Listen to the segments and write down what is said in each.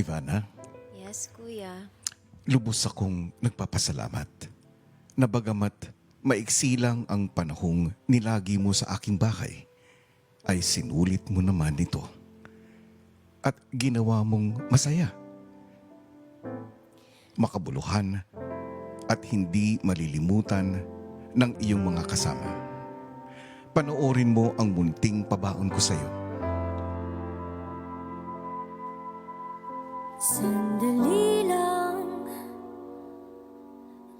Ivana, Yes, kuya. lubos akong nagpapasalamat na bagamat maiksi lang ang panahong nilagi mo sa aking bahay, ay sinulit mo naman ito at ginawa mong masaya, makabuluhan at hindi malilimutan ng iyong mga kasama. Panoorin mo ang munting pabaon ko sa iyo. Sandali lang,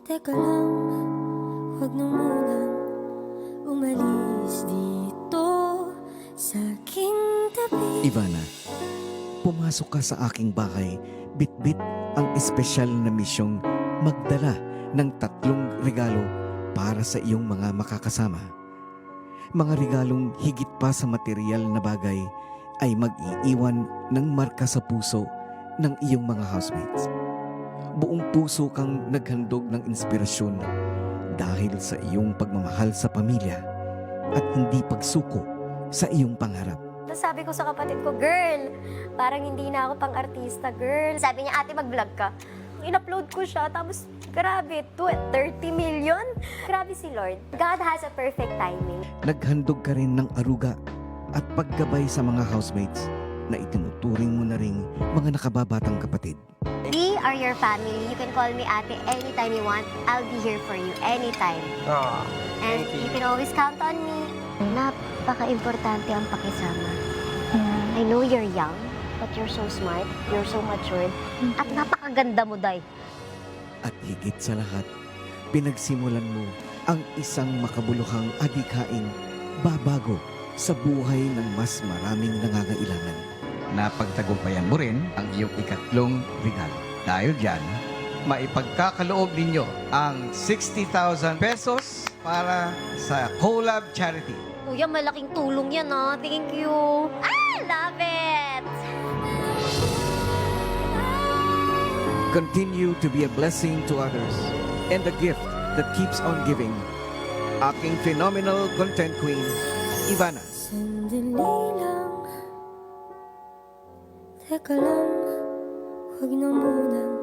teka lang, huwag na munang umalis dito sa aking tabi. Ivana, pumasok ka sa aking bahay, bit-bit ang espesyal na misyong magdala ng 3 regalo para sa iyong mga makakasama. Mga regalong higit pa sa material na bagay ay mag-iiwan ng marka sa puso ng iyong mga housemates. Buong puso kang naghandog ng inspirasyon dahil sa iyong pagmamahal sa pamilya at hindi pagsuko sa iyong pangarap. Tapos sabi ko sa kapatid ko, girl, parang hindi na ako pang-artista, girl. Sabi niya, ate, mag-vlog ka. In-upload ko siya, tapos grabe, 30 million? Grabe si Lord. God has a perfect timing. Naghandog ka rin ng aruga at paggabay sa mga housemates na itinuturing mo na ring mga nakababatang kapatid. We are your family. You can call me ate anytime you want. I'll be here for you anytime. And you can always count on me. Napaka-importante ang pakisama. I know you're young, but you're so smart, you're so matured, at napakaganda mo, Day. At higit sa lahat, pinagsimulan mo ang isang makabuluhang adhikaing babago sa buhay ng mas maraming nangangailangan. Napagtagumpayan mo rin ang iyong ikatlong regalo. Dahil dyan, maipagkakaloob ninyo ang 60,000 pesos para sa Collab Charity. Kuya, malaking tulong yan, ah. Thank you. I love it! Continue to be a blessing to others and a gift that keeps on giving. Aking phenomenal content queen, Ivana. Sandali lang, teka lang, huwag na munang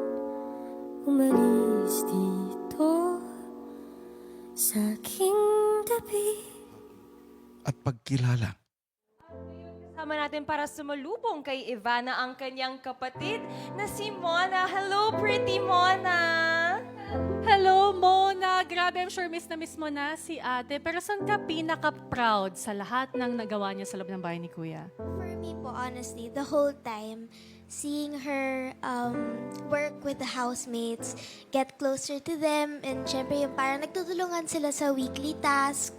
umalis dito sa aking tabi. At pagkilala, Kasama natin para sumalubong kay Ivana ang kanyang kapatid na si Mona. Hello, pretty Mona! Hello, Mona! Grabe, I'm sure miss mo na si ate. Pero saan ka pinaka-proud sa lahat ng nagawa niya sa loob ng bahay ni Kuya? For me po, honestly, the whole time, seeing her work with the housemates, get closer to them, and syempre yung parang nagtutulungan sila sa weekly task.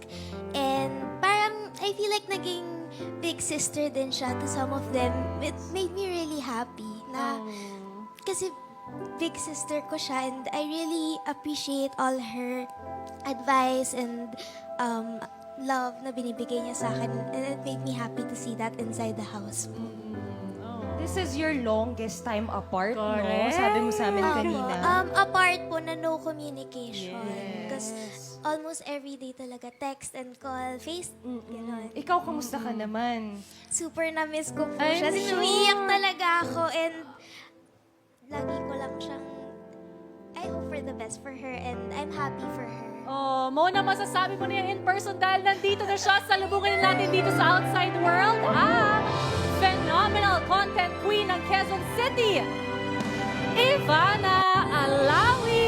And parang, I feel like naging big sister din siya to some of them. It made me really happy na, kasi big sister ko siya, and I really appreciate all her advice and love na binibigay niya sa akin, and it made me happy to see that inside the house. This is your longest time apart, no? Correct. Sabi mo sa amin kanina. Apart po na no communication. Yes. Because almost every day talaga, text and call, face, gano'n. Ikaw, kamusta ka naman? Super na-miss ko po I'm siya. sure. Umiiyak talaga ako, and lagi ko lang siyang, I hope for the best for her, and I'm happy for her. Oh, Mona, masasabi mo na yan in person dahil nandito na siya. Salubungin na natin dito sa outside world ang phenomenal content queen ng Quezon City, Ivana Alawi!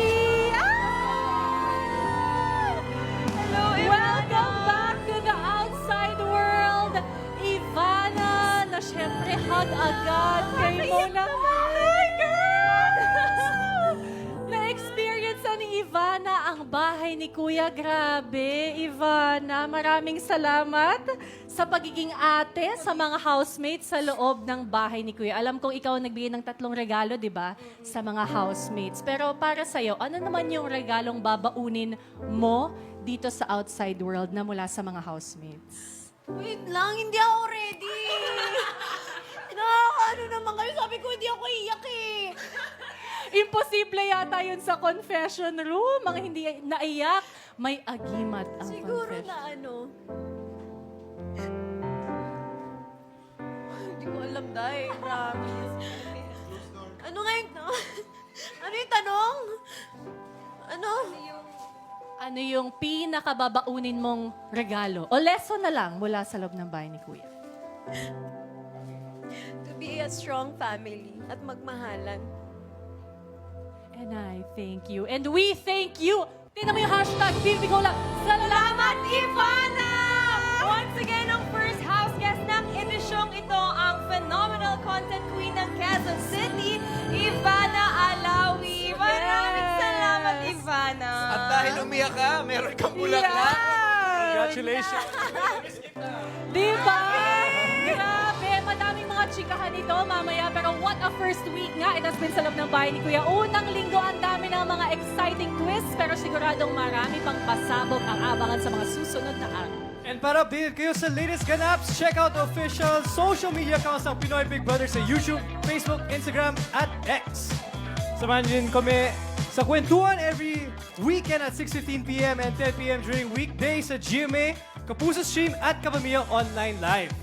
Hello, Ivana! Welcome back to the outside world, Ivana, na syempre hug agad kay Mona. Oh my God! Na-experience ni Ivana ang bahay ni Kuya. Grabe, Ivana, maraming salamat sa pagiging ate sa mga housemates sa loob ng bahay ni Kuya. Alam kong ikaw ang nagbigay ng 3 regalo, di ba? Sa mga housemates. Pero para sa'yo, ano naman yung regalong babaunin mo dito sa outside world na mula sa mga housemates? Wait lang, hindi ako ready. Ano naman kayo? Sabi ko, hindi ako iyak eh. Imposible yata yun sa confession room. Mga hindi naiyak, may agimat ang Siguro confession. na ano. Hindi ko alam, Day. Promise. Ano nga yung... ano yung tanong? Ano? Ano yung pinakababaunin mong regalo? O lesson na lang mula sa loob ng bahay ni Kuya? To be a strong family at magmahalan. And I thank you. And we thank you. Tingnan mo yung hashtag, Bibigo lang. Salamat, Ivana! Once again, ang first house guest ng emisyong ito, ang phenomenal content queen ng Quezon City, Ivana Alawi. Maraming salamat, Ivana. At dahil umiyak ka, meron kang bulaklak. Congratulations! Diba? Grabe, madaming mga chikahan ito mamaya. Pero what a first week nga. It has been sa loob ng bahay ni Kuya. Unang linggo, ang dami ng mga exciting twists. Pero siguradong marami pang pasabog ang abangan sa mga susunod na araw. And para updated kayo sa latest ganaps, check out the official social media accounts ng Pinoy Big Brother sa YouTube, Facebook, Instagram, at X. Samahan niyo din kami sa kwentuhan every weekend at 6:15 p.m. and 10 p.m. during weekdays sa GMA, Kapuso Stream at Kapamilya Online Live.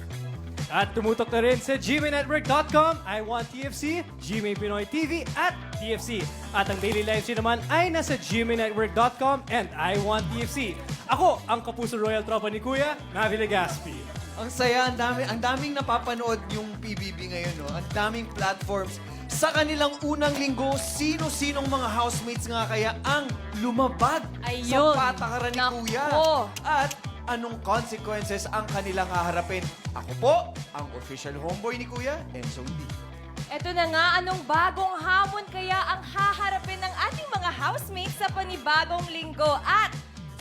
At tumutok na rin sa gmanetwork.com, I Want TFC, GMA Pinoy TV at TFC. At ang daily live stream naman ay nasa gmanetwork.com and I Want TFC. Ako, ang Kapuso Royal Tropa ni Kuya, Navi Legaspi. Ang saya, ang daming napapanood yung PBB ngayon, no? Ang daming platforms. Sa kanilang unang linggo, sino-sinong mga housemates nga kaya ang lumabag Ayun. sa patakaran ni Nako. Kuya? At anong consequences ang kanilang haharapin? Ako po, ang official homeboy ni Kuya, Enzo D. Eto na nga, anong bagong hamon kaya ang haharapin ng ating mga housemates sa panibagong linggo? At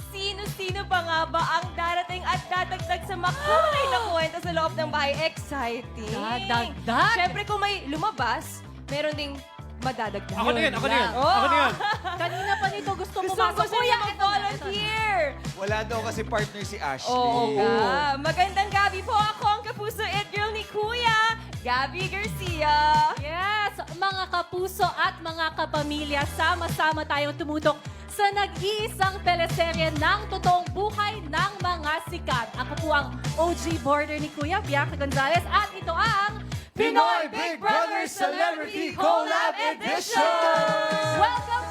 sino-sino pa nga ba ang darating at dadagdag sa makulay na kwento sa loob ng bahay? Exciting! Dadagdag? Siyempre kung may lumabas, meron ding madadagdag. Ako na yun, ako na yun, Oh! ako na yun. Kanina pa nito gusto Gusto pumasok. ko niya i-volunteer! Wala daw kasi partner si Ashley. Oo nga. Magandang gabi po, ako ang kapuso it girl ni Kuya, Gabby Garcia. Yes, mga kapuso at mga kapamilya, sama-sama tayong tumutok sa nag-iisang teleserye ng totoong buhay ng mga sikat. Ako po ang OG border ni Kuya, Bianca Gonzalez, at ito ang Pinoy Big Brother Celebrity Collab Edition! Welcome